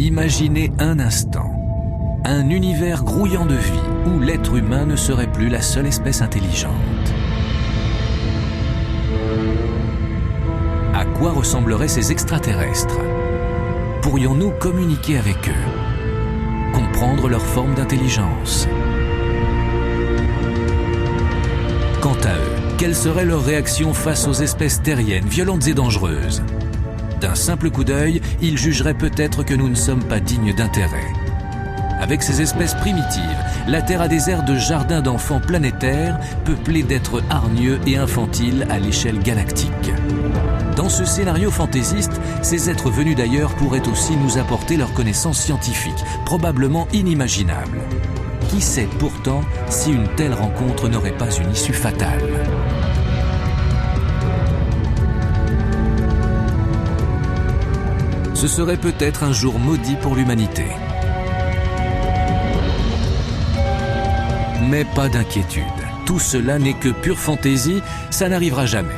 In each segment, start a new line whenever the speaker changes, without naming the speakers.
Imaginez un instant un univers grouillant de vie où l'être humain ne serait plus la seule espèce intelligente. À quoi ressembleraient ces extraterrestres? Pourrions-nous communiquer avec eux? Comprendre leur forme d'intelligence? Quant à eux, quelle serait leur réaction face aux espèces terriennes violentes et dangereuses? D'un simple coup d'œil, ils jugeraient peut-être que nous ne sommes pas dignes d'intérêt. Avec ces espèces primitives, la Terre a des airs de jardin d'enfants planétaires, peuplés d'êtres hargneux et infantiles à l'échelle galactique. Dans ce scénario fantaisiste, ces êtres venus d'ailleurs pourraient aussi nous apporter leurs connaissances scientifiques, probablement inimaginables. Qui sait pourtant si une telle rencontre n'aurait pas une issue fatale? Ce serait peut-être un jour maudit pour l'humanité. Mais pas d'inquiétude, tout cela n'est que pure fantaisie, ça n'arrivera jamais.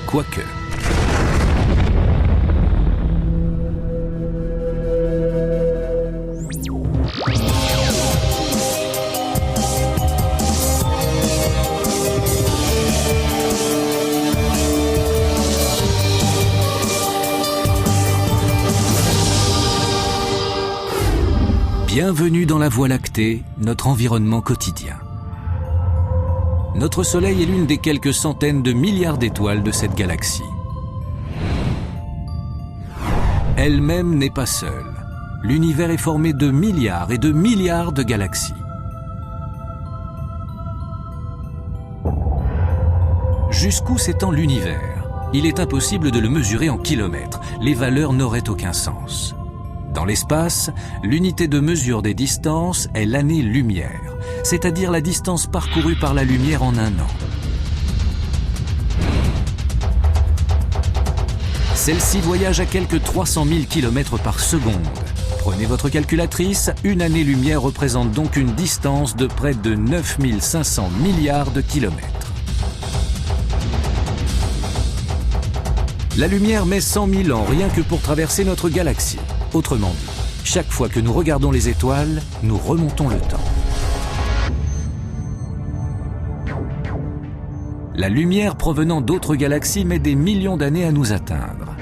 Quoique. Bienvenue dans la Voie lactée, notre environnement quotidien. Notre Soleil est l'une des quelques centaines de milliards d'étoiles de cette galaxie. Elle-même n'est pas seule. L'univers est formé de milliards et de milliards de galaxies. Jusqu'où s'étend l'univers? Il est impossible de le mesurer en kilomètres. Les valeurs n'auraient aucun sens. Dans l'espace, l'unité de mesure des distances est l'année-lumière, c'est-à-dire la distance parcourue par la lumière en un an. Celle-ci voyage à quelques 300 000 km par seconde. Prenez votre calculatrice, une année-lumière représente donc une distance de près de 9 500 milliards de kilomètres. La lumière met 100 000 ans rien que pour traverser notre galaxie. Autrement dit, chaque fois que nous regardons les étoiles, nous remontons le temps. La lumière provenant d'autres galaxies met des millions d'années à nous atteindre.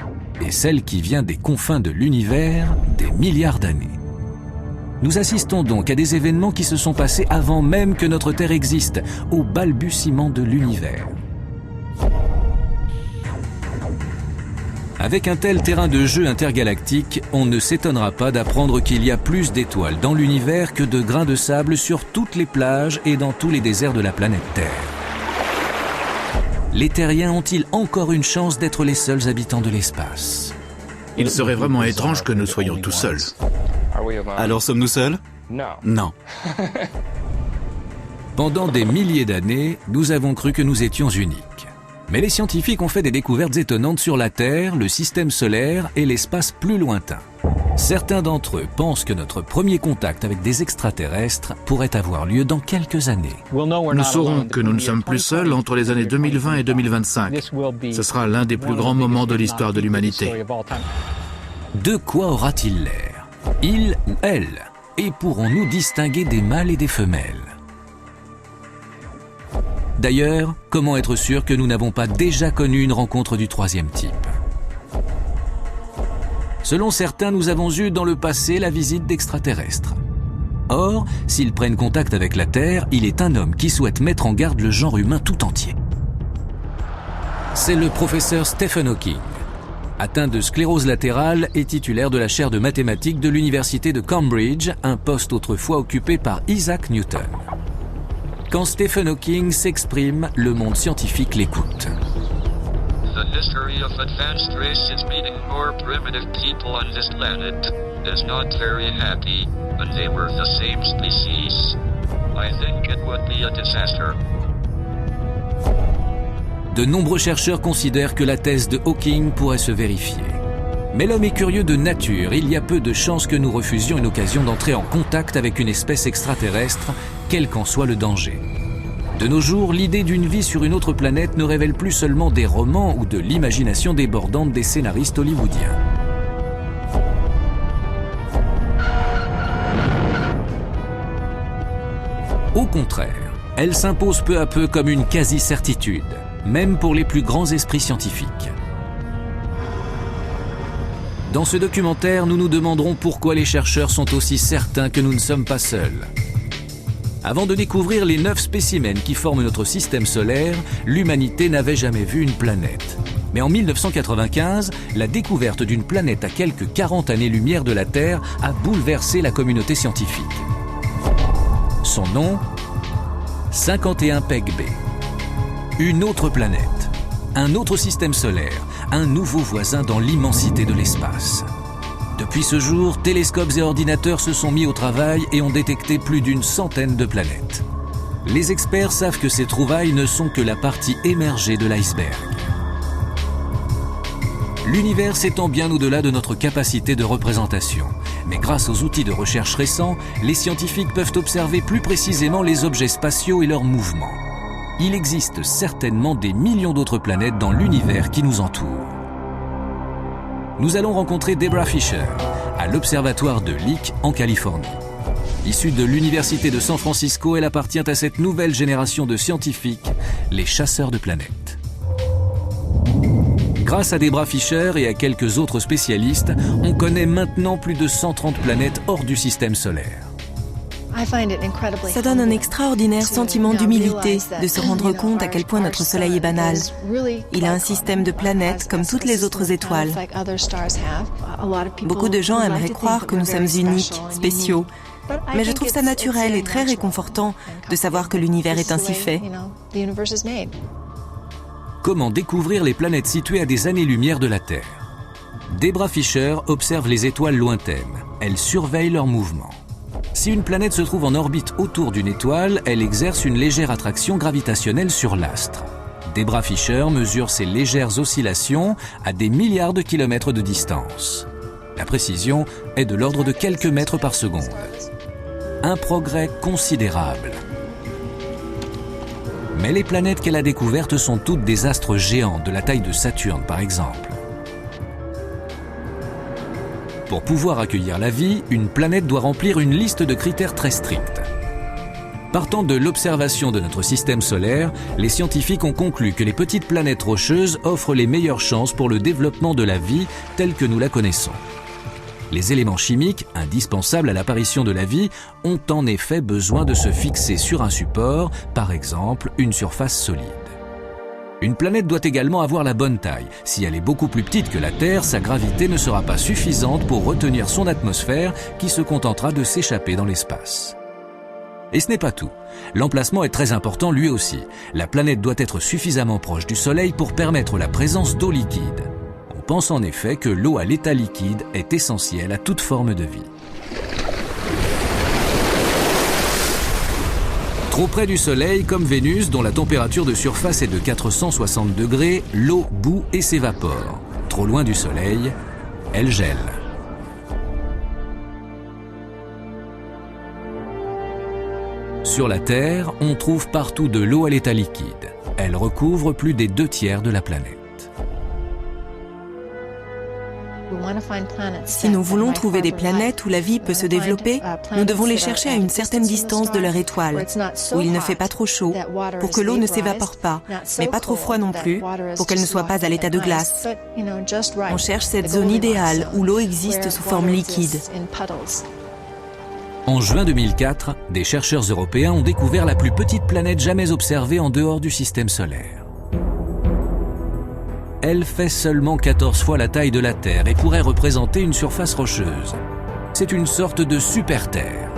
Et celle qui vient des confins de l'univers, des milliards d'années. Nous assistons donc à des événements qui se sont passés avant même que notre Terre existe, au balbutiement de l'univers. Avec un tel terrain de jeu intergalactique, on ne s'étonnera pas d'apprendre qu'il y a plus d'étoiles dans l'univers que de grains de sable sur toutes les plages et dans tous les déserts de la planète Terre. Les terriens ont-ils encore une chance d'être les seuls habitants de l'espace?
Il serait vraiment étrange que nous soyons tout seuls.
Alors sommes-nous seuls? Non.
Pendant des milliers d'années, nous avons cru que nous étions uniques. Mais les scientifiques ont fait des découvertes étonnantes sur la Terre, le système solaire et l'espace plus lointain. Certains d'entre eux pensent que notre premier contact avec des extraterrestres pourrait avoir lieu dans quelques années.
Nous saurons que nous ne sommes plus seuls entre les années 2020 et 2025. Ce sera l'un des plus grands moments de l'histoire de l'humanité.
De quoi aura-t-il l'air? Il ou elle? Et pourrons-nous distinguer des mâles et des femelles? D'ailleurs, comment être sûr que nous n'avons pas déjà connu une rencontre du troisième type? Selon certains, nous avons eu dans le passé la visite d'extraterrestres. Or, s'ils prennent contact avec la Terre, il est un homme qui souhaite mettre en garde le genre humain tout entier. C'est le professeur Stephen Hawking, atteint de sclérose latérale et titulaire de la chaire de mathématiques de l'université de Cambridge, un poste autrefois occupé par Isaac Newton. Quand Stephen Hawking s'exprime, le monde scientifique l'écoute.
The history of advanced races meaning more primitive people on this planet is not very happy, but they were the same species. I think it would be a disaster.
De nombreux chercheurs considèrent que la thèse de Hawking pourrait se vérifier. Mais l'homme est curieux de nature, il y a peu de chances que nous refusions une occasion d'entrer en contact avec une espèce extraterrestre, quel qu'en soit le danger. De nos jours, l'idée d'une vie sur une autre planète ne révèle plus seulement des romans ou de l'imagination débordante des scénaristes hollywoodiens. Au contraire, elle s'impose peu à peu comme une quasi-certitude, même pour les plus grands esprits scientifiques. Dans ce documentaire, nous nous demanderons pourquoi les chercheurs sont aussi certains que nous ne sommes pas seuls. Avant de découvrir les 9 spécimens qui forment notre système solaire, l'humanité n'avait jamais vu une planète. Mais en 1995, la découverte d'une planète à quelques 40 années-lumière de la Terre a bouleversé la communauté scientifique. Son nom, 51 Peg B. Une autre planète, un autre système solaire, un nouveau voisin dans l'immensité de l'espace. Depuis ce jour, télescopes et ordinateurs se sont mis au travail et ont détecté plus d'une centaine de planètes. Les experts savent que ces trouvailles ne sont que la partie émergée de l'iceberg. L'univers s'étend bien au-delà de notre capacité de représentation. Mais grâce aux outils de recherche récents, les scientifiques peuvent observer plus précisément les objets spatiaux et leurs mouvements. Il existe certainement des millions d'autres planètes dans l'univers qui nous entoure. Nous allons rencontrer Debra Fischer à l'Observatoire de Lick en Californie. Issue de l'Université de San Francisco, elle appartient à cette nouvelle génération de scientifiques, les chasseurs de planètes. Grâce à Debra Fischer et à quelques autres spécialistes, on connaît maintenant plus de 130 planètes hors du système solaire.
Ça donne un extraordinaire sentiment d'humilité de se rendre compte à quel point notre Soleil est banal. Il a un système de planètes comme toutes les autres étoiles. Beaucoup de gens aimeraient croire que nous sommes uniques, spéciaux. Mais je trouve ça naturel et très réconfortant de savoir que l'univers est ainsi fait.
Comment découvrir les planètes situées à des années-lumière de la Terre? Debra Fischer observe les étoiles lointaines. Elle surveille leurs mouvements. Si une planète se trouve en orbite autour d'une étoile, elle exerce une légère attraction gravitationnelle sur l'astre. Debra Fischer mesure ces légères oscillations à des milliards de kilomètres de distance. La précision est de l'ordre de quelques mètres par seconde. Un progrès considérable. Mais les planètes qu'elle a découvertes sont toutes des astres géants de la taille de Saturne, par exemple. Pour pouvoir accueillir la vie, une planète doit remplir une liste de critères très stricts. Partant de l'observation de notre système solaire, les scientifiques ont conclu que les petites planètes rocheuses offrent les meilleures chances pour le développement de la vie telle que nous la connaissons. Les éléments chimiques, indispensables à l'apparition de la vie, ont en effet besoin de se fixer sur un support, par exemple une surface solide. Une planète doit également avoir la bonne taille. Si elle est beaucoup plus petite que la Terre, sa gravité ne sera pas suffisante pour retenir son atmosphère qui se contentera de s'échapper dans l'espace. Et ce n'est pas tout. L'emplacement est très important lui aussi. La planète doit être suffisamment proche du Soleil pour permettre la présence d'eau liquide. On pense en effet que l'eau à l'état liquide est essentielle à toute forme de vie. Trop près du Soleil, comme Vénus, dont la température de surface est de 460 degrés, l'eau bout et s'évapore. Trop loin du Soleil, elle gèle. Sur la Terre, on trouve partout de l'eau à l'état liquide. Elle recouvre plus des 2/3 de la planète.
Si nous voulons trouver des planètes où la vie peut se développer, nous devons les chercher à une certaine distance de leur étoile, où il ne fait pas trop chaud, pour que l'eau ne s'évapore pas, mais pas trop froid non plus, pour qu'elle ne soit pas à l'état de glace. On cherche cette zone idéale où l'eau existe sous forme liquide.
En juin 2004, des chercheurs européens ont découvert la plus petite planète jamais observée en dehors du système solaire. Elle fait seulement 14 fois la taille de la Terre et pourrait représenter une surface rocheuse. C'est une sorte de super-Terre.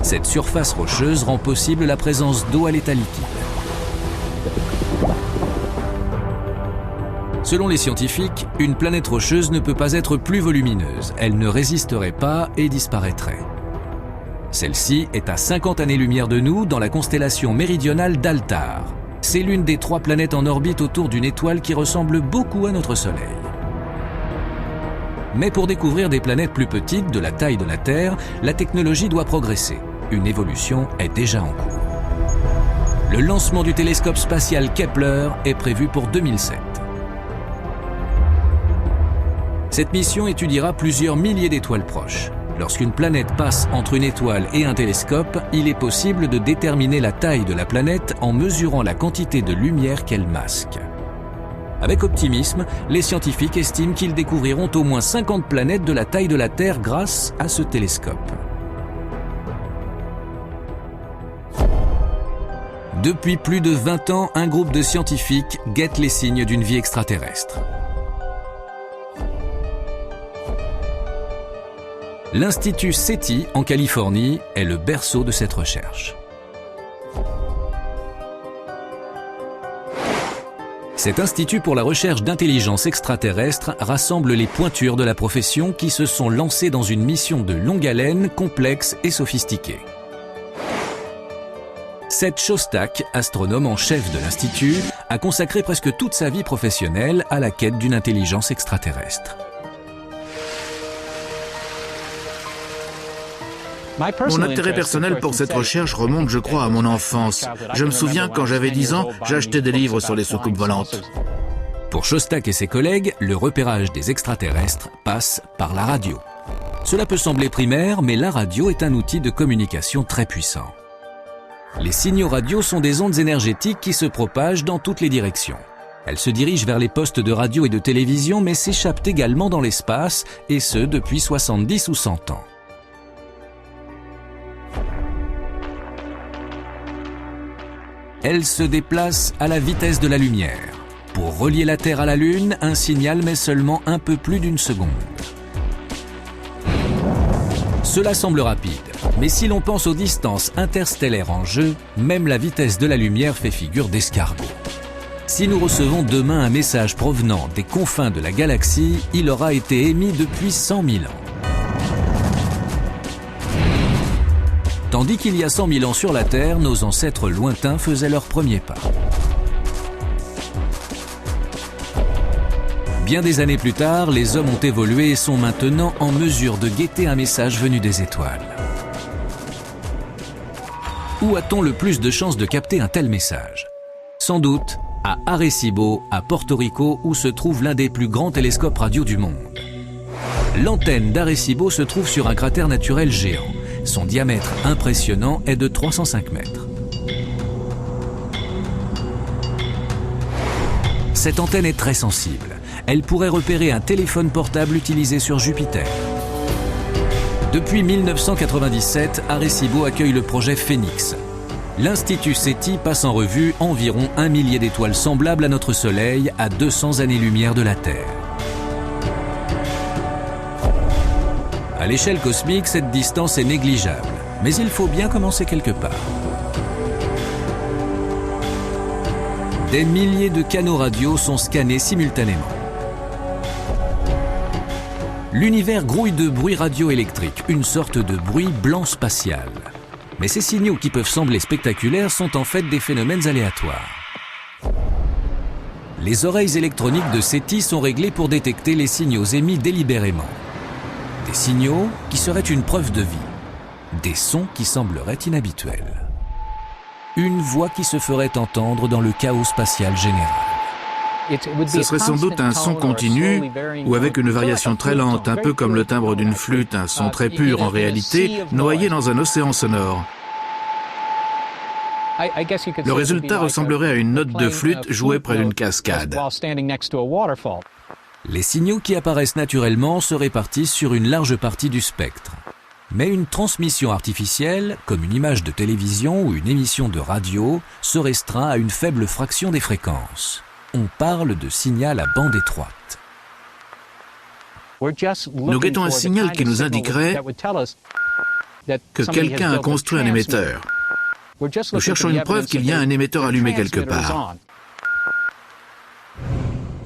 Cette surface rocheuse rend possible la présence d'eau à l'état liquide. Selon les scientifiques, une planète rocheuse ne peut pas être plus volumineuse. Elle ne résisterait pas et disparaîtrait. Celle-ci est à 50 années-lumière de nous dans la constellation méridionale d'Altar. C'est l'une des 3 planètes en orbite autour d'une étoile qui ressemble beaucoup à notre Soleil. Mais pour découvrir des planètes plus petites de la taille de la Terre, la technologie doit progresser. Une évolution est déjà en cours. Le lancement du télescope spatial Kepler est prévu pour 2007. Cette mission étudiera plusieurs milliers d'étoiles proches. Lorsqu'une planète passe entre une étoile et un télescope, il est possible de déterminer la taille de la planète en mesurant la quantité de lumière qu'elle masque. Avec optimisme, les scientifiques estiment qu'ils découvriront au moins 50 planètes de la taille de la Terre grâce à ce télescope. Depuis plus de 20 ans, un groupe de scientifiques guette les signes d'une vie extraterrestre. L'Institut SETI, en Californie, est le berceau de cette recherche. Cet institut pour la recherche d'intelligence extraterrestre rassemble les pointures de la profession qui se sont lancées dans une mission de longue haleine, complexe et sophistiquée. Seth Shostak, astronome en chef de l'Institut, a consacré presque toute sa vie professionnelle à la quête d'une intelligence extraterrestre.
Mon intérêt personnel pour cette recherche remonte, je crois, à mon enfance. Je me souviens, quand j'avais 10 ans, j'achetais des livres sur les soucoupes volantes.
Pour Shostak et ses collègues, le repérage des extraterrestres passe par la radio. Cela peut sembler primaire, mais la radio est un outil de communication très puissant. Les signaux radio sont des ondes énergétiques qui se propagent dans toutes les directions. Elles se dirigent vers les postes de radio et de télévision, mais s'échappent également dans l'espace, et ce depuis 70 ou 100 ans. Elles se déplacent à la vitesse de la lumière. Pour relier la Terre à la Lune, un signal met seulement un peu plus d'une seconde. Cela semble rapide, mais si l'on pense aux distances interstellaires en jeu, même la vitesse de la lumière fait figure d'escargot. Si nous recevons demain un message provenant des confins de la galaxie, il aura été émis depuis 100 000 ans. Tandis qu'il y a 100 000 ans sur la Terre, nos ancêtres lointains faisaient leurs premiers pas. Bien des années plus tard, les hommes ont évolué et sont maintenant en mesure de guetter un message venu des étoiles. Où a-t-on le plus de chances de capter un tel message? Sans doute à Arecibo, à Porto Rico, où se trouve l'un des plus grands télescopes radio du monde. L'antenne d'Arecibo se trouve sur un cratère naturel géant. Son diamètre impressionnant est de 305 mètres. Cette antenne est très sensible. Elle pourrait repérer un téléphone portable utilisé sur Jupiter. Depuis 1997, Arecibo accueille le projet Phoenix. L'Institut SETI passe en revue environ 1 millier d'étoiles semblables à notre Soleil à 200 années-lumière de la Terre. À l'échelle cosmique, cette distance est négligeable, mais il faut bien commencer quelque part. Des milliers de canaux radio sont scannés simultanément. L'univers grouille de bruits radioélectriques, une sorte de bruit blanc spatial. Mais ces signaux qui peuvent sembler spectaculaires sont en fait des phénomènes aléatoires. Les oreilles électroniques de SETI sont réglées pour détecter les signaux émis délibérément. Des signaux qui seraient une preuve de vie. Des sons qui sembleraient inhabituels. Une voix qui se ferait entendre dans le chaos spatial général.
Ce serait sans doute un son continu ou avec une variation très lente, un peu comme le timbre d'une flûte, un son très pur en réalité, noyé dans un océan sonore. Le résultat ressemblerait à une note de flûte jouée près d'une cascade.
Les signaux qui apparaissent naturellement se répartissent sur une large partie du spectre. Mais une transmission artificielle, comme une image de télévision ou une émission de radio, se restreint à une faible fraction des fréquences. On parle de signal à bande étroite.
Nous guettons un signal qui nous indiquerait que quelqu'un a construit un émetteur. Nous cherchons une preuve qu'il y a un émetteur allumé quelque part.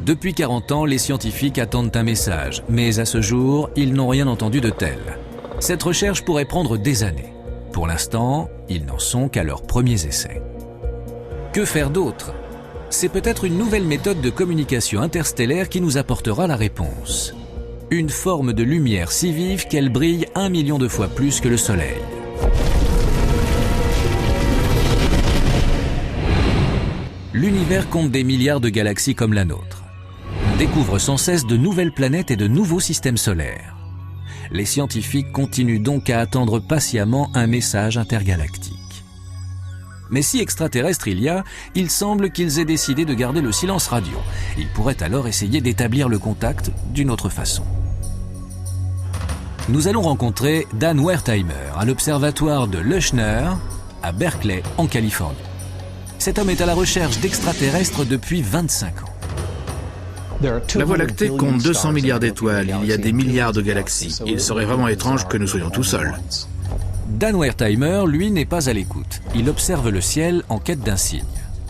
Depuis 40 ans, les scientifiques attendent un message, mais à ce jour, ils n'ont rien entendu de tel. Cette recherche pourrait prendre des années. Pour l'instant, ils n'en sont qu'à leurs premiers essais. Que faire d'autre ? C'est peut-être une nouvelle méthode de communication interstellaire qui nous apportera la réponse. Une forme de lumière si vive qu'elle brille 1 million de fois plus que le Soleil. L'univers compte des milliards de galaxies comme la nôtre. On découvre sans cesse de nouvelles planètes et de nouveaux systèmes solaires. Les scientifiques continuent donc à attendre patiemment un message intergalactique. Mais si extraterrestre il y a, il semble qu'ils aient décidé de garder le silence radio. Ils pourraient alors essayer d'établir le contact d'une autre façon. Nous allons rencontrer Dan Wertheimer à l'observatoire de Leuschner, à Berkeley, en Californie. Cet homme est à la recherche d'extraterrestres depuis 25 ans.
La Voie lactée compte 200 milliards d'étoiles, il y a des milliards de galaxies. Il serait vraiment étrange que nous soyons tout seuls.
Dan Wertheimer, lui, n'est pas à l'écoute. Il observe le ciel en quête d'un signe.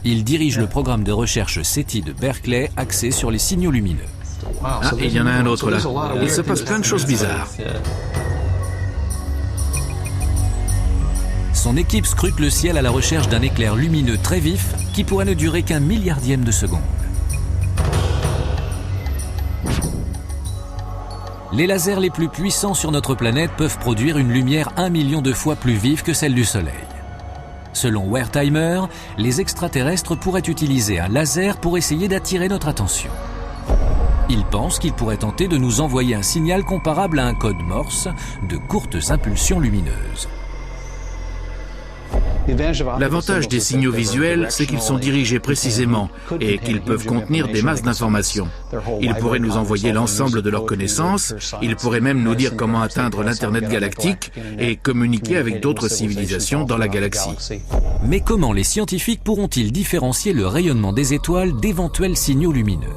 Il dirige le programme de recherche SETI de Berkeley axé sur les signaux lumineux.
Ah, il y en a un autre là. Il se passe plein de choses bizarres.
Son équipe scrute le ciel à la recherche d'un éclair lumineux très vif qui pourrait ne durer qu'un milliardième de seconde. Les lasers les plus puissants sur notre planète peuvent produire une lumière 1 million de fois plus vive que celle du Soleil. Selon Wertheimer, les extraterrestres pourraient utiliser un laser pour essayer d'attirer notre attention. Il pense qu'il pourrait tenter de nous envoyer un signal comparable à un code Morse de courtes impulsions lumineuses.
L'avantage des signaux visuels, c'est qu'ils sont dirigés précisément et qu'ils peuvent contenir des masses d'informations. Ils pourraient nous envoyer l'ensemble de leurs connaissances, ils pourraient même nous dire comment atteindre l'Internet galactique et communiquer avec d'autres civilisations dans la galaxie.
Mais comment les scientifiques pourront-ils différencier le rayonnement des étoiles d'éventuels signaux lumineux ?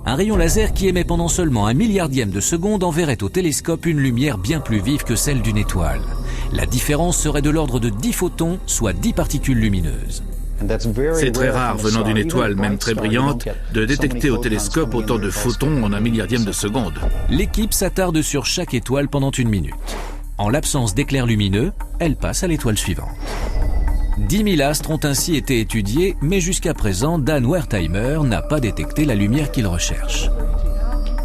Un rayon laser qui émet pendant seulement 1 milliardième de seconde enverrait au télescope une lumière bien plus vive que celle d'une étoile. La différence serait de l'ordre de 10 photons, soit 10 particules lumineuses.
C'est très rare, venant d'une étoile, même très brillante, de détecter au télescope autant de photons en 1 milliardième de seconde.
L'équipe s'attarde sur chaque étoile pendant 1 minute. En l'absence d'éclairs lumineux, elle passe à l'étoile suivante. 10 000 astres ont ainsi été étudiés, mais jusqu'à présent, Dan Wertheimer n'a pas détecté la lumière qu'il recherche.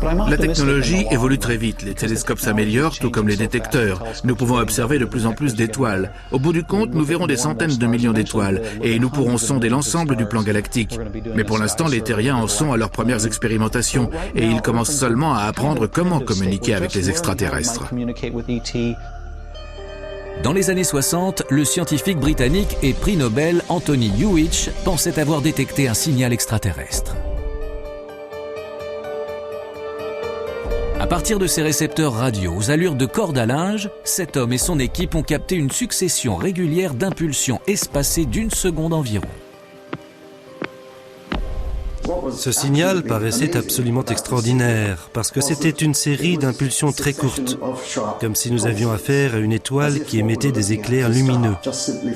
La technologie évolue très vite, les télescopes s'améliorent, tout comme les détecteurs. Nous pouvons observer de plus en plus d'étoiles. Au bout du compte, nous verrons des centaines de millions d'étoiles, et nous pourrons sonder l'ensemble du plan galactique. Mais pour l'instant, les terriens en sont à leurs premières expérimentations, et ils commencent seulement à apprendre comment communiquer avec les extraterrestres.
Dans les années 60, le scientifique britannique et prix Nobel Anthony Hewitt pensait avoir détecté un signal extraterrestre. À partir de ces récepteurs radio aux allures de corde à linge, cet homme et son équipe ont capté une succession régulière d'impulsions espacées d'1 seconde environ.
Ce signal paraissait absolument extraordinaire parce que c'était une série d'impulsions très courtes, comme si nous avions affaire à une étoile qui émettait des éclairs lumineux.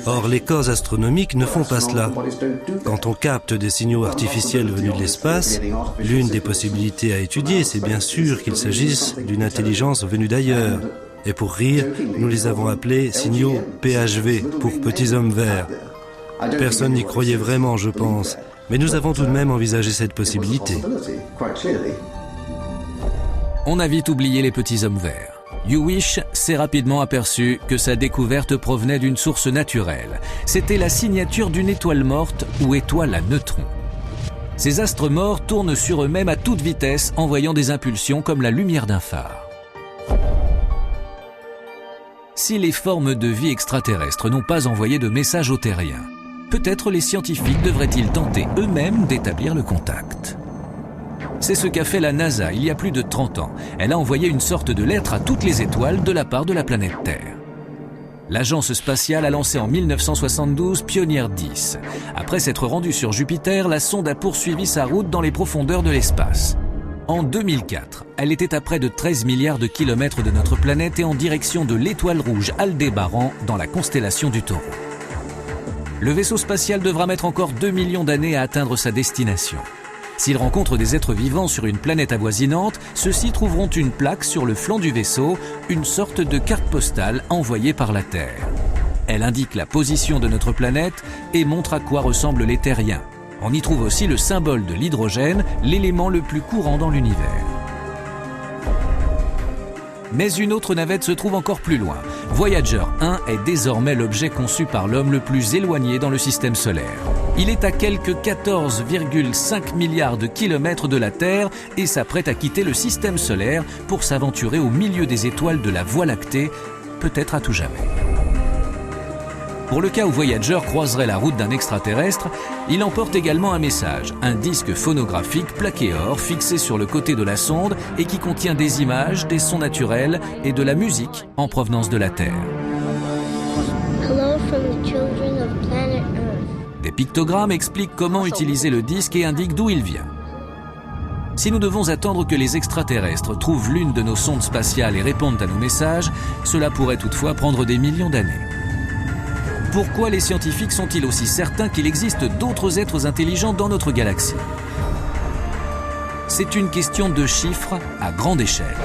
Or, les corps astronomiques ne font pas cela. Quand on capte des signaux artificiels venus de l'espace, l'une des possibilités à étudier, c'est bien sûr qu'il s'agisse d'une intelligence venue d'ailleurs. Et pour rire, nous les avons appelés signaux PHV, pour petits hommes verts. Personne n'y croyait vraiment, je pense. Mais nous avons tout de même envisagé cette possibilité.
On a vite oublié les petits hommes verts. Hewitt s'est rapidement aperçu que sa découverte provenait d'une source naturelle. C'était la signature d'une étoile morte ou étoile à neutrons. Ces astres morts tournent sur eux-mêmes à toute vitesse, envoyant des impulsions comme la lumière d'un phare. Si les formes de vie extraterrestres n'ont pas envoyé de message aux terriens, peut-être les scientifiques devraient-ils tenter eux-mêmes d'établir le contact. C'est ce qu'a fait la NASA il y a plus de 30 ans. Elle a envoyé une sorte de lettre à toutes les étoiles de la part de la planète Terre. L'agence spatiale a lancé en 1972 Pioneer 10. Après s'être rendue sur Jupiter, la sonde a poursuivi sa route dans les profondeurs de l'espace. En 2004, elle était à près de 13 milliards de kilomètres de notre planète et en direction de l'étoile rouge Aldébaran dans la constellation du Taureau. Le vaisseau spatial devra mettre encore 2 millions d'années à atteindre sa destination. S'il rencontre des êtres vivants sur une planète avoisinante, ceux-ci trouveront une plaque sur le flanc du vaisseau, une sorte de carte postale envoyée par la Terre. Elle indique la position de notre planète et montre à quoi ressemblent les terriens. On y trouve aussi le symbole de l'hydrogène, l'élément le plus courant dans l'univers. Mais une autre navette se trouve encore plus loin. Voyager 1 est désormais l'objet conçu par l'homme le plus éloigné dans le système solaire. Il est à quelques 14,5 milliards de kilomètres de la Terre et s'apprête à quitter le système solaire pour s'aventurer au milieu des étoiles de la Voie lactée, peut-être à tout jamais. Pour le cas où Voyager croiserait la route d'un extraterrestre, il emporte également un message, un disque phonographique plaqué or fixé sur le côté de la sonde et qui contient des images, des sons naturels et de la musique en provenance de la Terre.
Hello from the children of planet Earth.
Des pictogrammes expliquent comment utiliser le disque et indiquent d'où il vient. Si nous devons attendre que les extraterrestres trouvent l'une de nos sondes spatiales et répondent à nos messages, cela pourrait toutefois prendre des millions d'années. Pourquoi les scientifiques sont-ils aussi certains qu'il existe d'autres êtres intelligents dans notre galaxie? C'est une question de chiffres à grande échelle.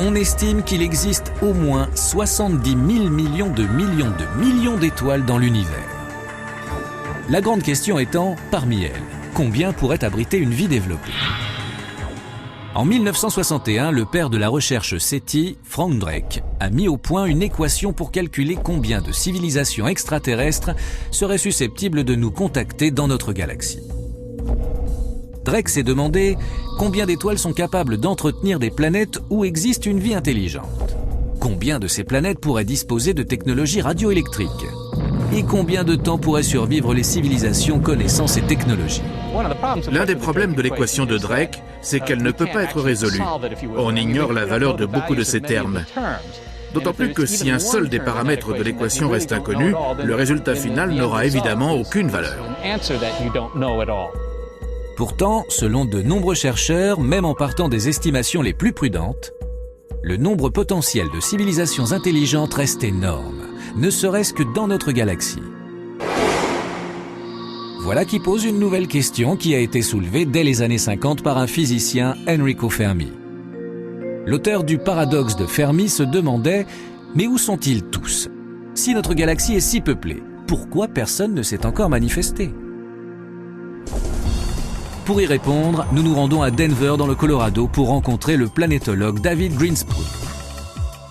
On estime qu'il existe au moins 70 000 millions d'étoiles dans l'univers. La grande question étant, parmi elles, combien pourrait abriter une vie développée? En 1961, le père de la recherche SETI, Frank Drake, a mis au point une équation pour calculer combien de civilisations extraterrestres seraient susceptibles de nous contacter dans notre galaxie. Drake s'est demandé combien d'étoiles sont capables d'entretenir des planètes où existe une vie intelligente. Combien de ces planètes pourraient disposer de technologies radioélectriques? Et combien de temps pourraient survivre les civilisations connaissant ces technologies?
L'un des problèmes de l'équation de Drake, c'est qu'elle ne peut pas être résolue. On ignore la valeur de beaucoup de ces termes. D'autant plus que si un seul des paramètres de l'équation reste inconnu, le résultat final n'aura évidemment aucune valeur.
Pourtant, selon de nombreux chercheurs, même en partant des estimations les plus prudentes, le nombre potentiel de civilisations intelligentes reste énorme, ne serait-ce que dans notre galaxie. Voilà qui pose une nouvelle question qui a été soulevée dès les années 50 par un physicien, Enrico Fermi. L'auteur du paradoxe de Fermi se demandait « Mais où sont-ils tous? Si notre galaxie est si peuplée, pourquoi personne ne s'est encore manifesté ?» Pour y répondre, nous nous rendons à Denver dans le Colorado pour rencontrer le planétologue David Grinspoon.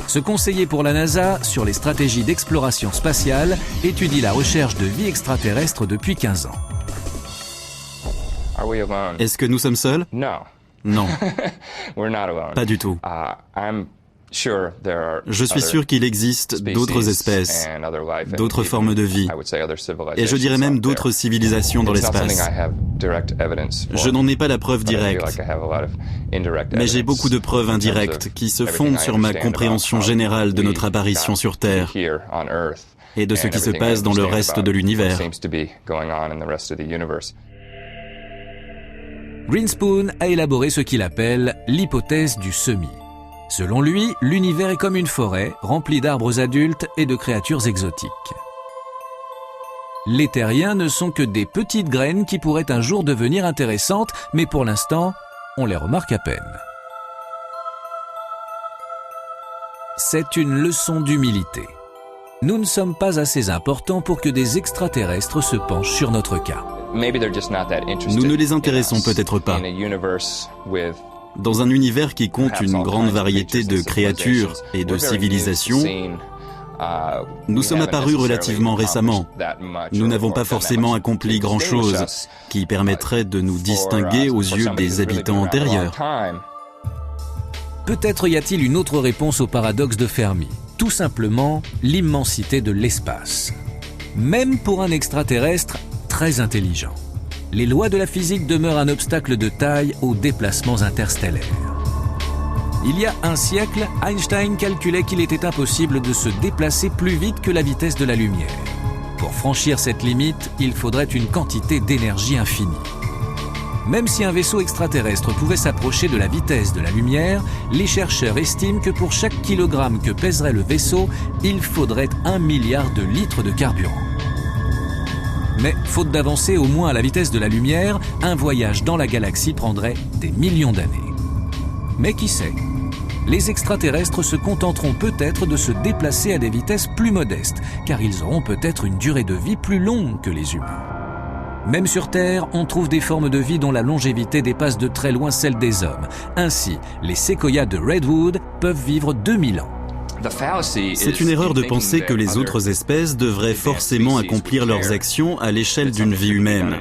Ce conseiller pour la NASA sur les stratégies d'exploration spatiale étudie la recherche de vie extraterrestre depuis 15 ans.
Est-ce que nous sommes seuls? Non. Pas du tout. Je suis sûr qu'il existe d'autres espèces, d'autres formes de vie, et je dirais même d'autres civilisations dans l'espace. Je n'en ai pas la preuve directe, mais j'ai beaucoup de preuves indirectes qui se fondent sur ma compréhension générale de notre apparition sur Terre et de ce qui se passe dans le reste de l'univers.
Grinspoon a élaboré ce qu'il appelle l'hypothèse du semis. Selon lui, l'univers est comme une forêt remplie d'arbres adultes et de créatures exotiques. Les terriens ne sont que des petites graines qui pourraient un jour devenir intéressantes, mais pour l'instant, on les remarque à peine. C'est une leçon d'humilité. Nous ne sommes pas assez importants pour que des extraterrestres se penchent sur notre cas.
Nous ne les intéressons peut-être pas. Dans un univers qui compte une grande variété de créatures et de civilisations, nous sommes apparus relativement récemment. Nous n'avons pas forcément accompli grand-chose qui permettrait de nous distinguer aux yeux des habitants antérieurs.
Peut-être y a-t-il une autre réponse au paradoxe de Fermi. Tout simplement, l'immensité de l'espace. Même pour un extraterrestre très intelligent, les lois de la physique demeurent un obstacle de taille aux déplacements interstellaires. Il y a un siècle, Einstein calculait qu'il était impossible de se déplacer plus vite que la vitesse de la lumière. Pour franchir cette limite, il faudrait une quantité d'énergie infinie. Même si un vaisseau extraterrestre pouvait s'approcher de la vitesse de la lumière, les chercheurs estiment que pour chaque kilogramme que pèserait le vaisseau, il faudrait 1 milliard de litres de carburant. Mais, faute d'avancer au moins à la vitesse de la lumière, un voyage dans la galaxie prendrait des millions d'années. Mais qui sait? Les extraterrestres se contenteront peut-être de se déplacer à des vitesses plus modestes, car ils auront peut-être une durée de vie plus longue que les humains. Même sur Terre, on trouve des formes de vie dont la longévité dépasse de très loin celle des hommes. Ainsi, les séquoias de Redwood peuvent vivre 2000 ans.
C'est une erreur de penser que les autres espèces devraient forcément accomplir leurs actions à l'échelle d'une vie humaine.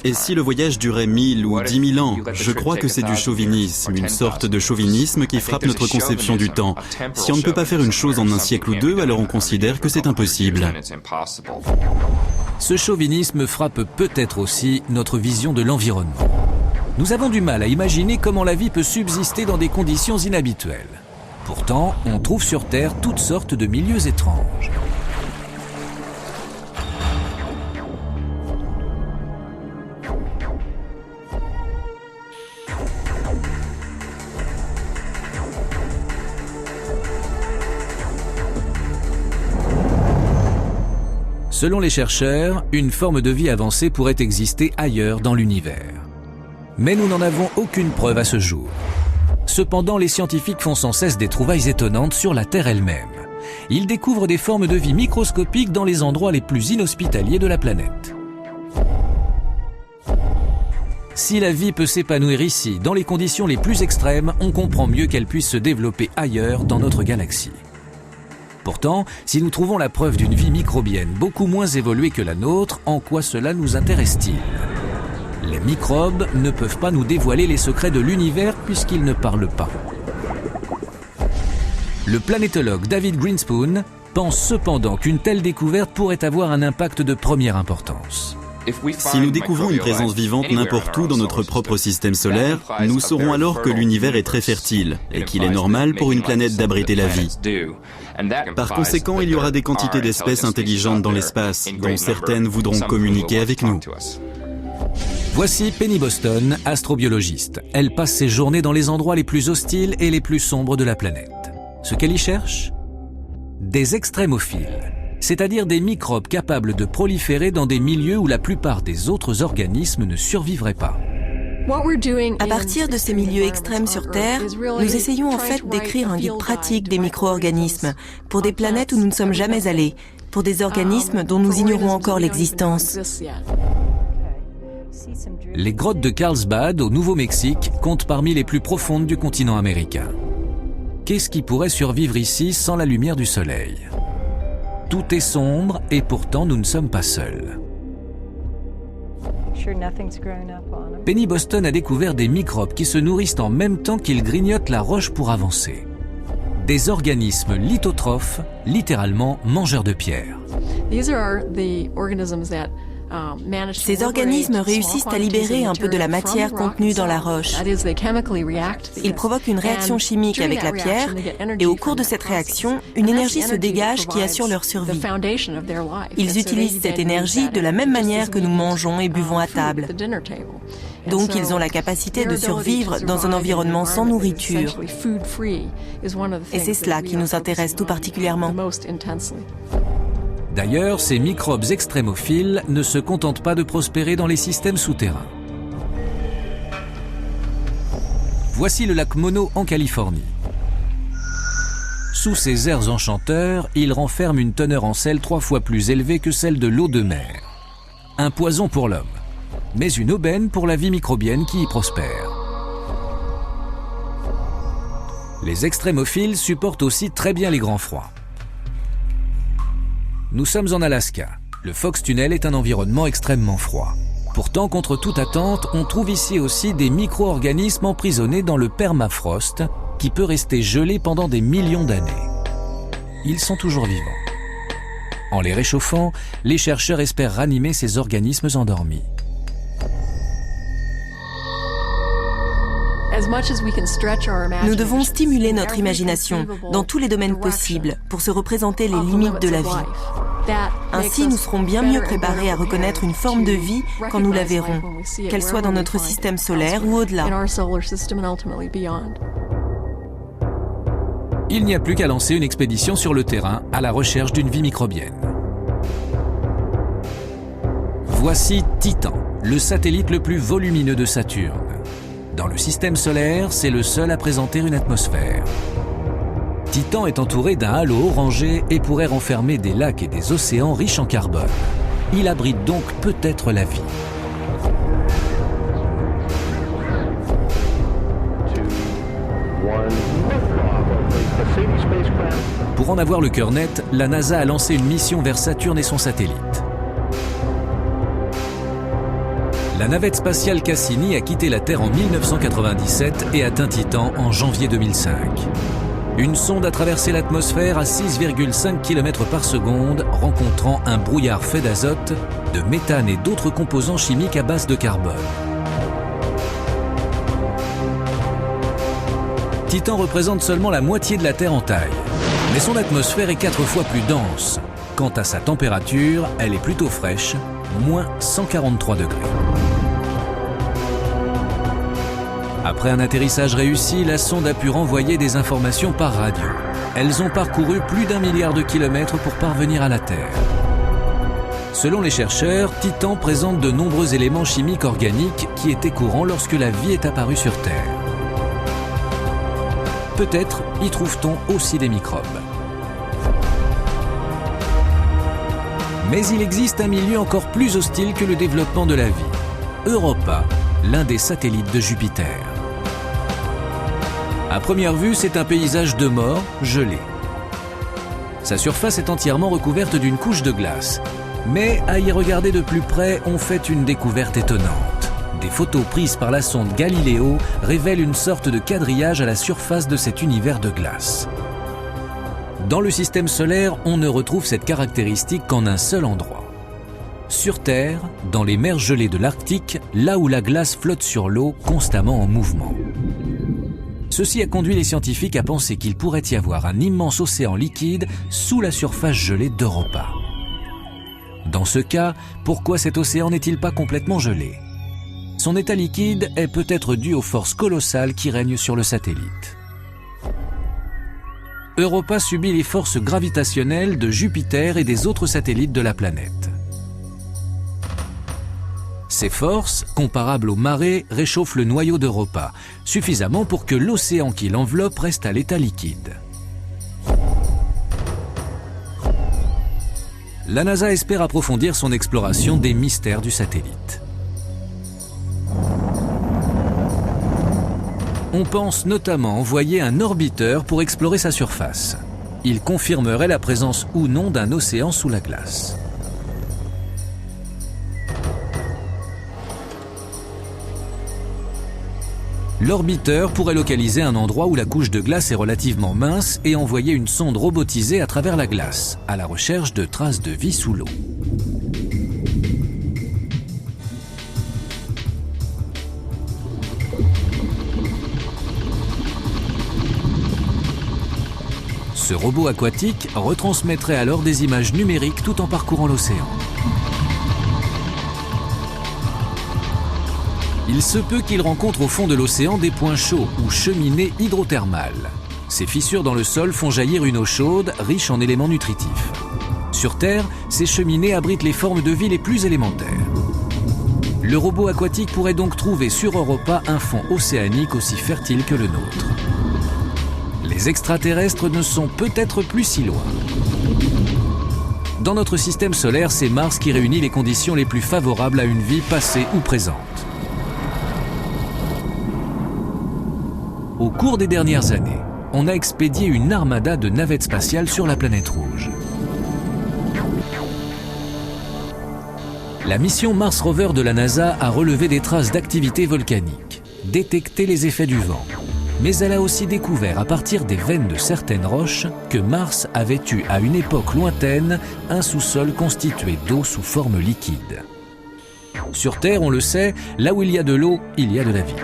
Et si le voyage durait 1000 ou 10 000 ans, je crois que c'est du chauvinisme, une sorte de chauvinisme qui frappe notre conception du temps. Si on ne peut pas faire une chose en un siècle ou deux, alors on considère que c'est impossible.
Ce chauvinisme frappe peut-être aussi notre vision de l'environnement. Nous avons du mal à imaginer comment la vie peut subsister dans des conditions inhabituelles. Pourtant, on trouve sur Terre toutes sortes de milieux étranges. Selon les chercheurs, une forme de vie avancée pourrait exister ailleurs dans l'univers. Mais nous n'en avons aucune preuve à ce jour. Cependant, les scientifiques font sans cesse des trouvailles étonnantes sur la Terre elle-même. Ils découvrent des formes de vie microscopiques dans les endroits les plus inhospitaliers de la planète. Si la vie peut s'épanouir ici, dans les conditions les plus extrêmes, on comprend mieux qu'elle puisse se développer ailleurs dans notre galaxie. Pourtant, si nous trouvons la preuve d'une vie microbienne beaucoup moins évoluée que la nôtre, en quoi cela nous intéresse-t-il ? Les microbes ne peuvent pas nous dévoiler les secrets de l'univers puisqu'ils ne parlent pas. Le planétologue David Grinspoon pense cependant qu'une telle découverte pourrait avoir un impact de première importance.
Si nous découvrons une présence vivante n'importe où dans notre propre système solaire, nous saurons alors que l'univers est très fertile et qu'il est normal pour une planète d'abriter la vie. Par conséquent, il y aura des quantités d'espèces intelligentes dans l'espace, dont certaines voudront communiquer avec nous.
Voici Penny Boston, astrobiologiste. Elle passe ses journées dans les endroits les plus hostiles et les plus sombres de la planète. Ce qu'elle y cherche ? Des extrémophiles, c'est-à-dire des microbes capables de proliférer dans des milieux où la plupart des autres organismes ne survivraient pas.
À partir de ces milieux extrêmes sur Terre, nous essayons en fait d'écrire un guide pratique des micro-organismes pour des planètes où nous ne sommes jamais allés, pour des organismes dont nous ignorons encore l'existence.
Les grottes de Carlsbad, au Nouveau-Mexique, comptent parmi les plus profondes du continent américain. Qu'est-ce qui pourrait survivre ici sans la lumière du soleil ? Tout est sombre et pourtant nous ne sommes pas seuls. Penny Boston a découvert des microbes qui se nourrissent en même temps qu'ils grignotent la roche pour avancer. Des organismes lithotrophes, littéralement mangeurs de pierre.
Ces organismes réussissent à libérer un peu de la matière contenue dans la roche. Ils provoquent une réaction chimique avec la pierre et au cours de cette réaction, une énergie se dégage qui assure leur survie. Ils utilisent cette énergie de la même manière que nous mangeons et buvons à table. Donc ils ont la capacité de survivre dans un environnement sans nourriture. Et c'est cela qui nous intéresse tout particulièrement.
D'ailleurs, ces microbes extrémophiles ne se contentent pas de prospérer dans les systèmes souterrains. Voici le lac Mono en Californie. Sous ses airs enchanteurs, il renferme une teneur en sel 3 fois plus élevée que celle de l'eau de mer. Un poison pour l'homme, mais une aubaine pour la vie microbienne qui y prospère. Les extrémophiles supportent aussi très bien les grands froids. Nous sommes en Alaska. Le Fox Tunnel est un environnement extrêmement froid. Pourtant, contre toute attente, on trouve ici aussi des micro-organismes emprisonnés dans le permafrost qui peut rester gelé pendant des millions d'années. Ils sont toujours vivants. En les réchauffant, les chercheurs espèrent ranimer ces organismes endormis.
Nous devons stimuler notre imagination dans tous les domaines possibles pour se représenter les limites de la vie. Ainsi, nous serons bien mieux préparés à reconnaître une forme de vie quand nous la verrons, qu'elle soit dans notre système solaire ou au-delà.
Il n'y a plus qu'à lancer une expédition sur le terrain à la recherche d'une vie microbienne. Voici Titan, le satellite le plus volumineux de Saturne. Dans le système solaire, c'est le seul à présenter une atmosphère. Titan est entouré d'un halo orangé et pourrait renfermer des lacs et des océans riches en carbone. Il abrite donc peut-être la vie. Pour en avoir le cœur net, la NASA a lancé une mission vers Saturne et son satellite. La navette spatiale Cassini a quitté la Terre en 1997 et atteint Titan en janvier 2005. Une sonde a traversé l'atmosphère à 6,5 km par seconde, rencontrant un brouillard fait d'azote, de méthane et d'autres composants chimiques à base de carbone. Titan représente seulement la moitié de la Terre en taille, mais son atmosphère est 4 fois plus dense. Quant à sa température, elle est plutôt fraîche, moins 143 degrés. Après un atterrissage réussi, la sonde a pu renvoyer des informations par radio. Elles ont parcouru plus d'1 milliard de kilomètres pour parvenir à la Terre. Selon les chercheurs, Titan présente de nombreux éléments chimiques organiques qui étaient courants lorsque la vie est apparue sur Terre. Peut-être y trouve-t-on aussi des microbes. Mais il existe un milieu encore plus hostile que le développement de la vie. Europa, l'un des satellites de Jupiter. À première vue, c'est un paysage de mort, gelé. Sa surface est entièrement recouverte d'une couche de glace. Mais à y regarder de plus près, on fait une découverte étonnante. Des photos prises par la sonde Galileo révèlent une sorte de quadrillage à la surface de cet univers de glace. Dans le système solaire, on ne retrouve cette caractéristique qu'en un seul endroit. Sur Terre, dans les mers gelées de l'Arctique, là où la glace flotte sur l'eau, constamment en mouvement. Ceci a conduit les scientifiques à penser qu'il pourrait y avoir un immense océan liquide sous la surface gelée d'Europa. Dans ce cas, pourquoi cet océan n'est-il pas complètement gelé ? Son état liquide est peut-être dû aux forces colossales qui règnent sur le satellite. Europa subit les forces gravitationnelles de Jupiter et des autres satellites de la planète. Ces forces, comparables aux marées, réchauffent le noyau d'Europa, suffisamment pour que l'océan qui l'enveloppe reste à l'état liquide. La NASA espère approfondir son exploration des mystères du satellite. On pense notamment envoyer un orbiteur pour explorer sa surface. Il confirmerait la présence ou non d'un océan sous la glace. L'orbiteur pourrait localiser un endroit où la couche de glace est relativement mince et envoyer une sonde robotisée à travers la glace, à la recherche de traces de vie sous l'eau. Ce robot aquatique retransmettrait alors des images numériques tout en parcourant l'océan. Il se peut qu'il rencontre au fond de l'océan des points chauds ou cheminées hydrothermales. Ces fissures dans le sol font jaillir une eau chaude riche en éléments nutritifs. Sur Terre, ces cheminées abritent les formes de vie les plus élémentaires. Le robot aquatique pourrait donc trouver sur Europa un fond océanique aussi fertile que le nôtre. Les extraterrestres ne sont peut-être plus si loin. Dans notre système solaire, c'est Mars qui réunit les conditions les plus favorables à une vie passée ou présente. Au cours des dernières années, on a expédié une armada de navettes spatiales sur la planète rouge. La mission Mars Rover de la NASA a relevé des traces d'activité volcanique, détecté les effets du vent. Mais elle a aussi découvert à partir des veines de certaines roches que Mars avait eu à une époque lointaine un sous-sol constitué d'eau sous forme liquide. Sur Terre, on le sait, là où il y a de l'eau, il y a de la vie.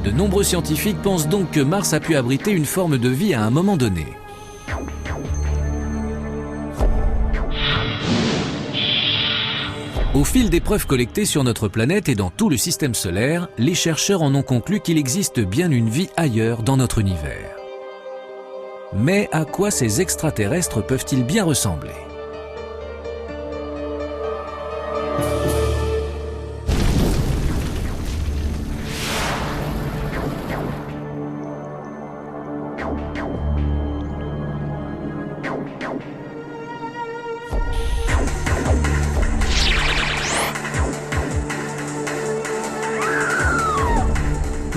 De nombreux scientifiques pensent donc que Mars a pu abriter une forme de vie à un moment donné. Au fil des preuves collectées sur notre planète et dans tout le système solaire, les chercheurs en ont conclu qu'il existe bien une vie ailleurs dans notre univers. Mais à quoi ces extraterrestres peuvent-ils bien ressembler ?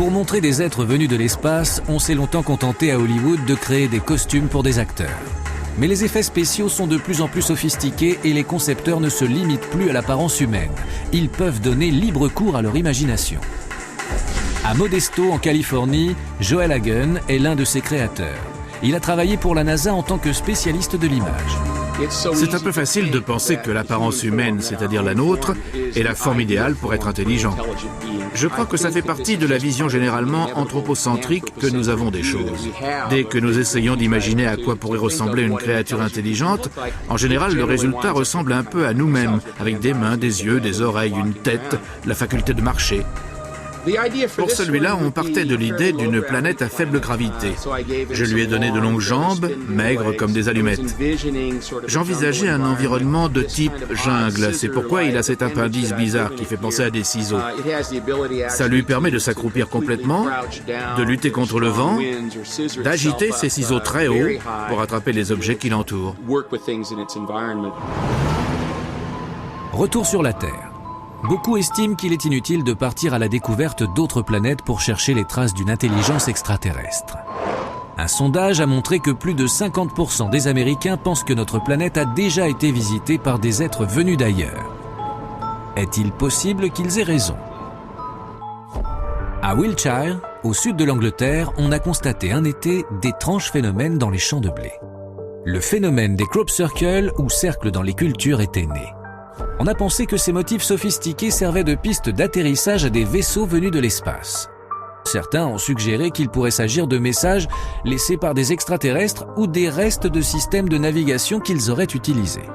Pour montrer des êtres venus de l'espace, on s'est longtemps contenté à Hollywood de créer des costumes pour des acteurs. Mais les effets spéciaux sont de plus en plus sophistiqués et les concepteurs ne se limitent plus à l'apparence humaine. Ils peuvent donner libre cours à leur imagination. À Modesto, en Californie, Joel Hagen est l'un de ses créateurs. Il a travaillé pour la NASA en tant que spécialiste de l'image.
C'est un peu facile de penser que l'apparence humaine, c'est-à-dire la nôtre, est la forme idéale pour être intelligent. Je crois que ça fait partie de la vision généralement anthropocentrique que nous avons des choses. Dès que nous essayons d'imaginer à quoi pourrait ressembler une créature intelligente, en général, le résultat ressemble un peu à nous-mêmes, avec des mains, des yeux, des oreilles, une tête, la faculté de marcher. Pour celui-là, on partait de l'idée d'une planète à faible gravité. Je lui ai donné de longues jambes, maigres comme des allumettes. J'envisageais un environnement de type jungle. C'est pourquoi il a cet appendice bizarre qui fait penser à des ciseaux. Ça lui permet de s'accroupir complètement, de lutter contre le vent, d'agiter ses ciseaux très haut pour attraper les objets qui l'entourent.
Retour sur la Terre. Beaucoup estiment qu'il est inutile de partir à la découverte d'autres planètes pour chercher les traces d'une intelligence extraterrestre. Un sondage a montré que plus de 50% des Américains pensent que notre planète a déjà été visitée par des êtres venus d'ailleurs. Est-il possible qu'ils aient raison? À Wiltshire, au sud de l'Angleterre, on a constaté un été d'étranges phénomènes dans les champs de blé. Le phénomène des crop circles ou cercles dans les cultures était né. On a pensé que ces motifs sophistiqués servaient de piste d'atterrissage à des vaisseaux venus de l'espace. Certains ont suggéré qu'il pourrait s'agir de messages laissés par des extraterrestres ou des restes de systèmes de navigation qu'ils auraient utilisés.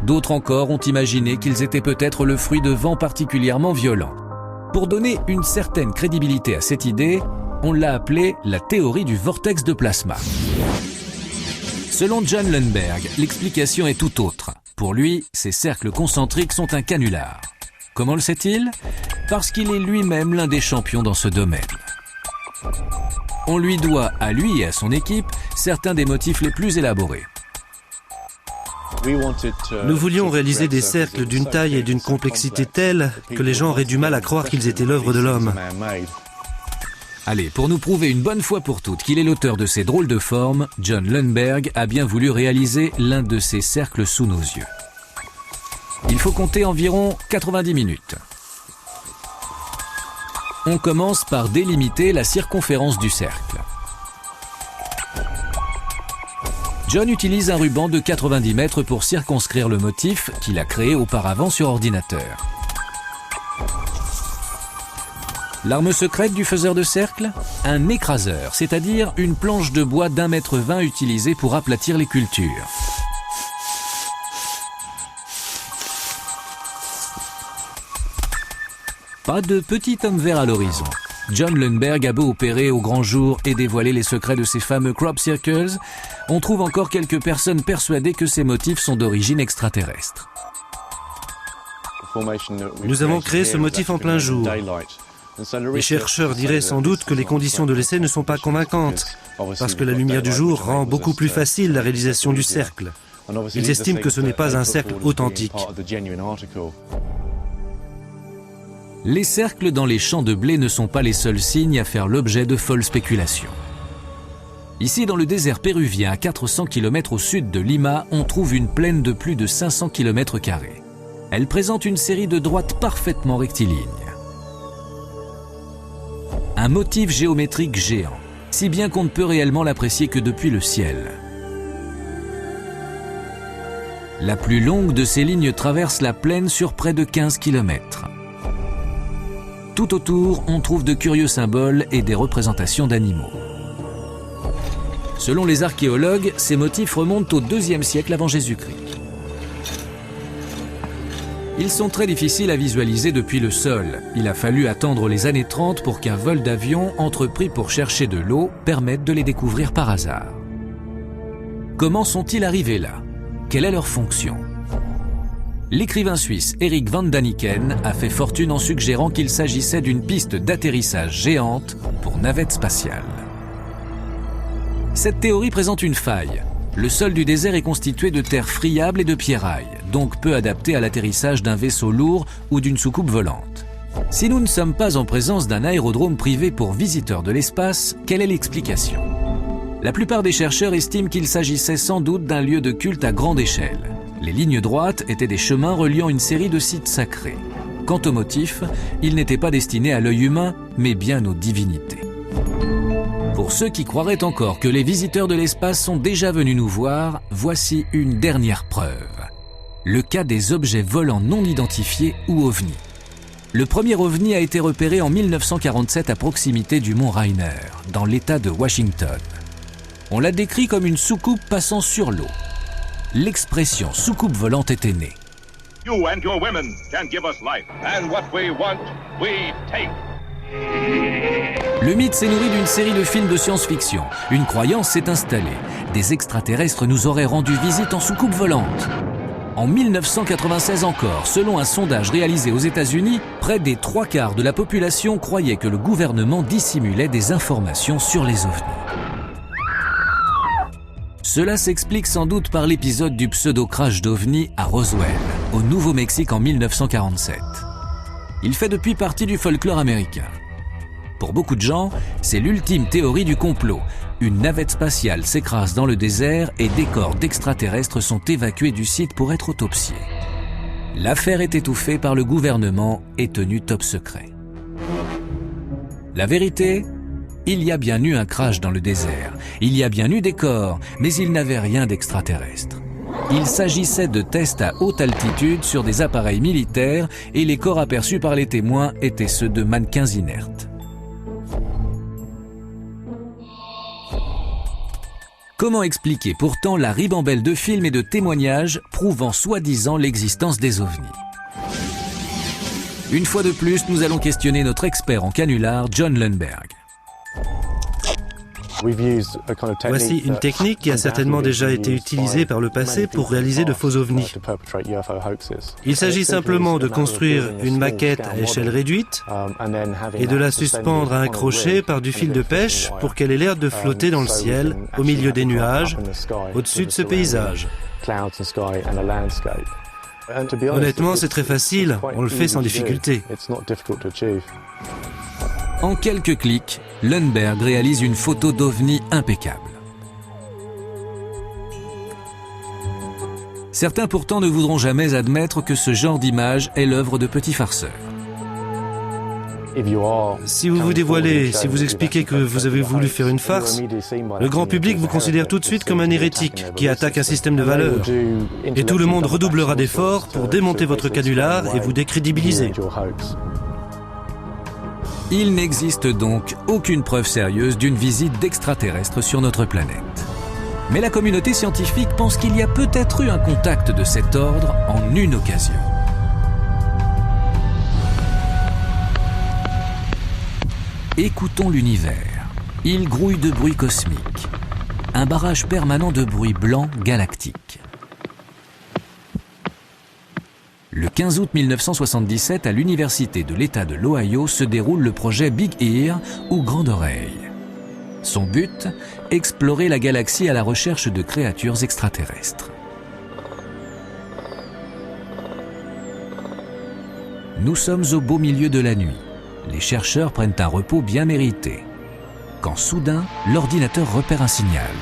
D'autres encore ont imaginé qu'ils étaient peut-être le fruit de vents particulièrement violents. Pour donner une certaine crédibilité à cette idée, on l'a appelée la théorie du vortex de plasma. Selon John Lundberg, l'explication est tout autre. Pour lui, ces cercles concentriques sont un canular. Comment le sait-il? Parce qu'il est lui-même l'un des champions dans ce domaine. On lui doit, à lui et à son équipe, certains des motifs les plus élaborés.
Nous voulions réaliser des cercles d'une taille et d'une complexité telle que les gens auraient du mal à croire qu'ils étaient l'œuvre de l'homme.
Allez, pour nous prouver une bonne fois pour toutes qu'il est l'auteur de ces drôles de formes, John Lundberg a bien voulu réaliser l'un de ces cercles sous nos yeux. Il faut compter environ 90 minutes. On commence par délimiter la circonférence du cercle. John utilise un ruban de 90 mètres pour circonscrire le motif qu'il a créé auparavant sur ordinateur. L'arme secrète du faiseur de cercle? Un écraseur, c'est-à-dire une planche de bois d'1,20 m utilisée pour aplatir les cultures. Pas de petit homme vert à l'horizon. John Lundberg a beau opérer au grand jour et dévoiler les secrets de ces fameux crop circles, on trouve encore quelques personnes persuadées que ces motifs sont d'origine extraterrestre.
Nous avons créé ce motif en plein jour. Les chercheurs diraient sans doute que les conditions de l'essai ne sont pas convaincantes, parce que la lumière du jour rend beaucoup plus facile la réalisation du cercle. Ils estiment que ce n'est pas un cercle authentique.
Les cercles dans les champs de blé ne sont pas les seuls signes à faire l'objet de folles spéculations. Ici, dans le désert péruvien, à 400 km au sud de Lima, on trouve une plaine de plus de 500 km². Elle présente une série de droites parfaitement rectilignes. Un motif géométrique géant, si bien qu'on ne peut réellement l'apprécier que depuis le ciel. La plus longue de ces lignes traverse la plaine sur près de 15 km. Tout autour, on trouve de curieux symboles et des représentations d'animaux. Selon les archéologues, ces motifs remontent au IIe siècle avant Jésus-Christ. Ils sont très difficiles à visualiser depuis le sol. Il a fallu attendre les années 30 pour qu'un vol d'avion entrepris pour chercher de l'eau permette de les découvrir par hasard. Comment sont-ils arrivés là? Quelle est leur fonction? L'écrivain suisse Eric van Daniken a fait fortune en suggérant qu'il s'agissait d'une piste d'atterrissage géante pour navette spatiale. Cette théorie présente une faille. Le sol du désert est constitué de terre friable et de pierrailles, donc peu adapté à l'atterrissage d'un vaisseau lourd ou d'une soucoupe volante. Si nous ne sommes pas en présence d'un aérodrome privé pour visiteurs de l'espace, quelle est l'explication? La plupart des chercheurs estiment qu'il s'agissait sans doute d'un lieu de culte à grande échelle. Les lignes droites étaient des chemins reliant une série de sites sacrés. Quant au motif, il n'était pas destiné à l'œil humain, mais bien aux divinités. Pour ceux qui croiraient encore que les visiteurs de l'espace sont déjà venus nous voir, voici une dernière preuve. Le cas des objets volants non identifiés ou OVNI. Le premier OVNI a été repéré en 1947 à proximité du mont Rainer, dans l'État de Washington. On l'a décrit comme une soucoupe passant sur l'eau. L'expression soucoupe volante était née.
You and your women can give us life, and what we want, we take.
Le mythe s'est nourri d'une série de films de science-fiction. Une croyance s'est installée. Des extraterrestres nous auraient rendu visite en soucoupe volante. En 1996 encore, selon un sondage réalisé aux États-Unis, près des 3/4 de la population croyait que le gouvernement dissimulait des informations sur les OVNI. Cela s'explique sans doute par l'épisode du pseudo-crash d'OVNI à Roswell, au Nouveau-Mexique en 1947. Il fait depuis partie du folklore américain. Pour beaucoup de gens, c'est l'ultime théorie du complot. Une navette spatiale s'écrase dans le désert et des corps d'extraterrestres sont évacués du site pour être autopsiés. L'affaire est étouffée par le gouvernement et tenue top secret. La vérité ? Il y a bien eu un crash dans le désert, il y a bien eu des corps, mais il n'avait rien d'extraterrestre. Il s'agissait de tests à haute altitude sur des appareils militaires et les corps aperçus par les témoins étaient ceux de mannequins inertes. Comment expliquer pourtant la ribambelle de films et de témoignages prouvant soi-disant l'existence des OVNI? Une fois de plus, nous allons questionner notre expert en canular, John Lundberg.
Voici une technique qui a certainement déjà été utilisée par le passé pour réaliser de faux ovnis. Il s'agit simplement de construire une maquette à échelle réduite et de la suspendre à un crochet par du fil de pêche pour qu'elle ait l'air de flotter dans le ciel, au milieu des nuages, au-dessus de ce paysage. Honnêtement, c'est très facile, on le fait sans difficulté.
En quelques clics, Lundberg réalise une photo d'OVNI impeccable. Certains pourtant ne voudront jamais admettre que ce genre d'image est l'œuvre de petits farceurs.
Si vous vous dévoilez, si vous expliquez que vous avez voulu faire une farce, le grand public vous considère tout de suite comme un hérétique qui attaque un système de valeurs. Et tout le monde redoublera d'efforts pour démonter votre canular et vous décrédibiliser.
Il n'existe donc aucune preuve sérieuse d'une visite d'extraterrestres sur notre planète. Mais la communauté scientifique pense qu'il y a peut-être eu un contact de cet ordre en une occasion. Écoutons l'univers. Il grouille de bruit cosmique. Un barrage permanent de bruit blanc galactique. Le 15 août 1977, à l'université de l'État de l'Ohio, se déroule le projet Big Ear, ou Grande Oreille. Son but, explorer la galaxie à la recherche de créatures extraterrestres. Nous sommes au beau milieu de la nuit. Les chercheurs prennent un repos bien mérité. Quand soudain, l'ordinateur repère un signal.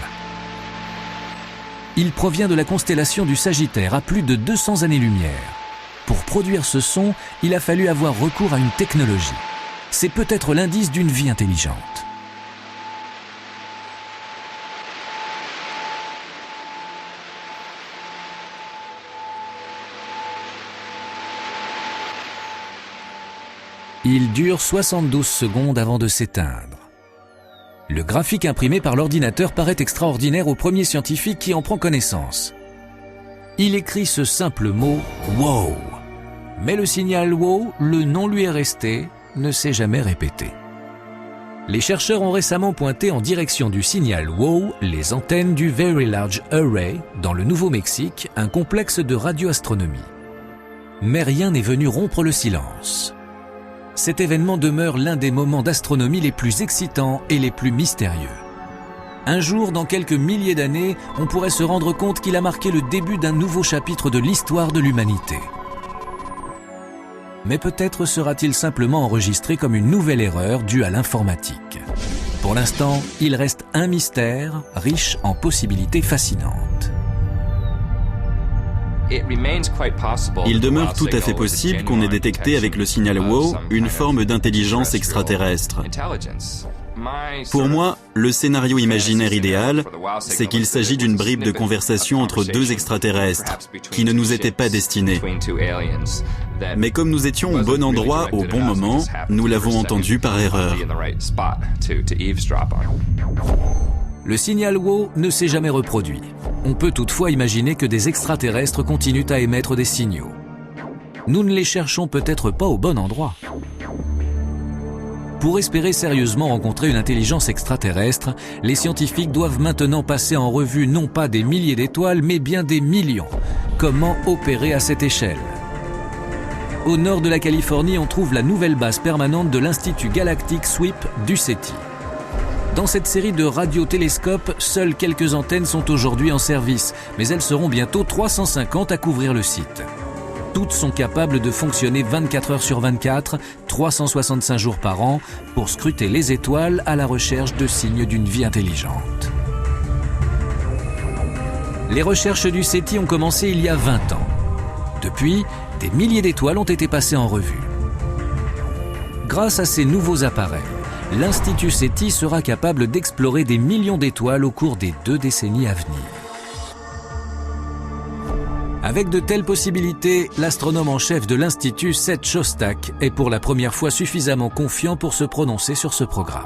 Il provient de la constellation du Sagittaire, à plus de 200 années-lumière. Pour produire ce son, il a fallu avoir recours à une technologie. C'est peut-être l'indice d'une vie intelligente. Il dure 72 secondes avant de s'éteindre. Le graphique imprimé par l'ordinateur paraît extraordinaire au premier scientifique qui en prend connaissance. Il écrit ce simple mot « Wow ». Mais le signal « Wow », le nom lui est resté, ne s'est jamais répété. Les chercheurs ont récemment pointé en direction du signal « Wow » les antennes du Very Large Array, dans le Nouveau-Mexique, un complexe de radioastronomie. Mais rien n'est venu rompre le silence. Cet événement demeure l'un des moments d'astronomie les plus excitants et les plus mystérieux. Un jour, dans quelques milliers d'années, on pourrait se rendre compte qu'il a marqué le début d'un nouveau chapitre de l'histoire de l'humanité. Mais peut-être sera-t-il simplement enregistré comme une nouvelle erreur due à l'informatique. Pour l'instant, il reste un mystère riche en possibilités fascinantes.
Il demeure tout à fait possible qu'on ait détecté avec le signal WOW une forme d'intelligence extraterrestre. Pour moi, le scénario imaginaire idéal, c'est qu'il s'agit d'une bribe de conversation entre deux extraterrestres qui ne nous étaient pas destinés. Mais comme nous étions au bon endroit au bon moment, nous l'avons entendu par erreur.
Le signal WOW ne s'est jamais reproduit. On peut toutefois imaginer que des extraterrestres continuent à émettre des signaux. Nous ne les cherchons peut-être pas au bon endroit. Pour espérer sérieusement rencontrer une intelligence extraterrestre, les scientifiques doivent maintenant passer en revue non pas des milliers d'étoiles, mais bien des millions. Comment opérer à cette échelle ? Au nord de la Californie, on trouve la nouvelle base permanente de l'Institut Galactic Sweep du SETI. Dans cette série de radiotélescopes, seules quelques antennes sont aujourd'hui en service, mais elles seront bientôt 350 à couvrir le site. Toutes sont capables de fonctionner 24 heures sur 24, 365 jours par an, pour scruter les étoiles à la recherche de signes d'une vie intelligente. Les recherches du SETI ont commencé il y a 20 ans. Depuis, des milliers d'étoiles ont été passées en revue. Grâce à ces nouveaux appareils, l'Institut SETI sera capable d'explorer des millions d'étoiles au cours des 2 décennies à venir. Avec de telles possibilités, l'astronome en chef de l'Institut, Seth Shostak, est pour la première fois suffisamment confiant pour se prononcer sur ce programme.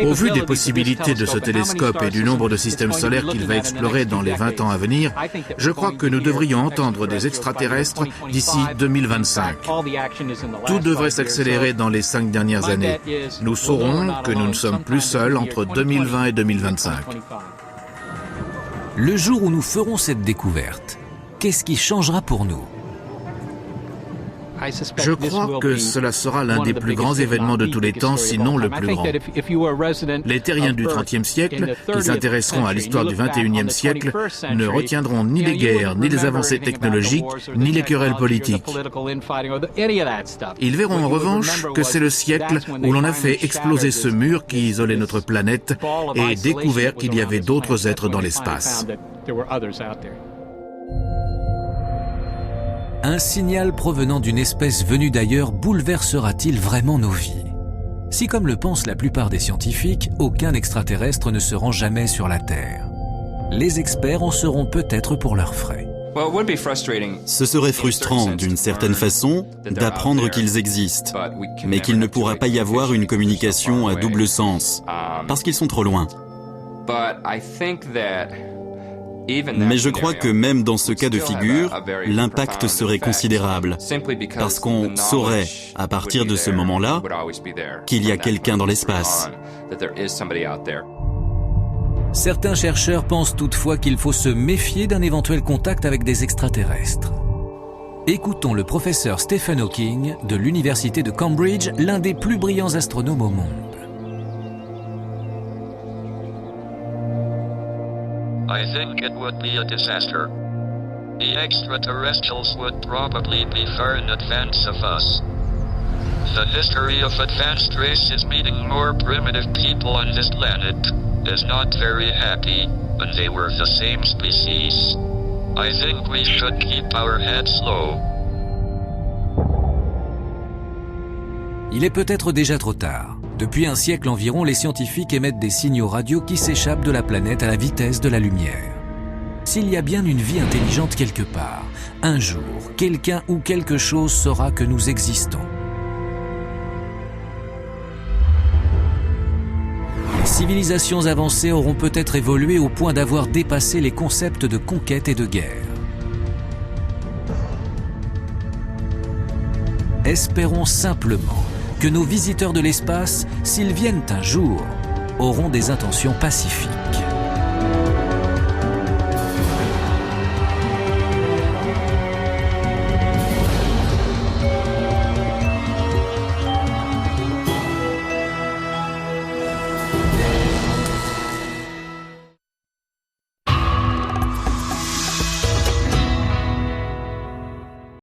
Au vu des possibilités de ce télescope et du nombre de systèmes solaires qu'il va explorer dans les 20 ans à venir, je crois que nous devrions entendre des extraterrestres d'ici 2025. Tout devrait s'accélérer dans les 5 dernières années. Nous saurons que nous ne sommes plus seuls entre 2020 et 2025.
Le jour où nous ferons cette découverte, qu'est-ce qui changera pour nous ?
Je crois que cela sera l'un des plus grands événements de tous les temps, sinon le plus grand. Les terriens du XXe siècle, qui s'intéresseront à l'histoire du XXIe siècle, ne retiendront ni les guerres, ni les avancées technologiques, ni les querelles politiques. Ils verront en revanche que c'est le siècle où l'on a fait exploser ce mur qui isolait notre planète et découvert qu'il y avait d'autres êtres dans l'espace.
Un signal provenant d'une espèce venue d'ailleurs bouleversera-t-il vraiment nos vies ? Si, comme le pensent la plupart des scientifiques, aucun extraterrestre ne se rend jamais sur la Terre, les experts en seront peut-être pour leurs frais.
Ce serait frustrant, d'une certaine façon, d'apprendre qu'ils existent, mais qu'il ne pourra pas y avoir une communication à double sens, parce qu'ils sont trop loin. Mais je crois que même dans ce cas de figure, l'impact serait considérable, parce qu'on saurait, à partir de ce moment-là, qu'il y a quelqu'un dans l'espace.
Certains chercheurs pensent toutefois qu'il faut se méfier d'un éventuel contact avec des extraterrestres. Écoutons le professeur Stephen Hawking de l'université de Cambridge, l'un des plus brillants astronomes au monde.
I think it would be a disaster. The extraterrestrials would probably be far in advance of us. The history of advanced races meeting more primitive people on this planet is not very happy, and they were the same species. I think we should keep our heads low.
Il est peut-être déjà trop tard. Depuis un siècle environ, les scientifiques émettent des signaux radio qui s'échappent de la planète à la vitesse de la lumière. S'il y a bien une vie intelligente quelque part, un jour, quelqu'un ou quelque chose saura que nous existons. Les civilisations avancées auront peut-être évolué au point d'avoir dépassé les concepts de conquête et de guerre. Espérons simplement que nos visiteurs de l'espace, s'ils viennent un jour, auront des intentions pacifiques.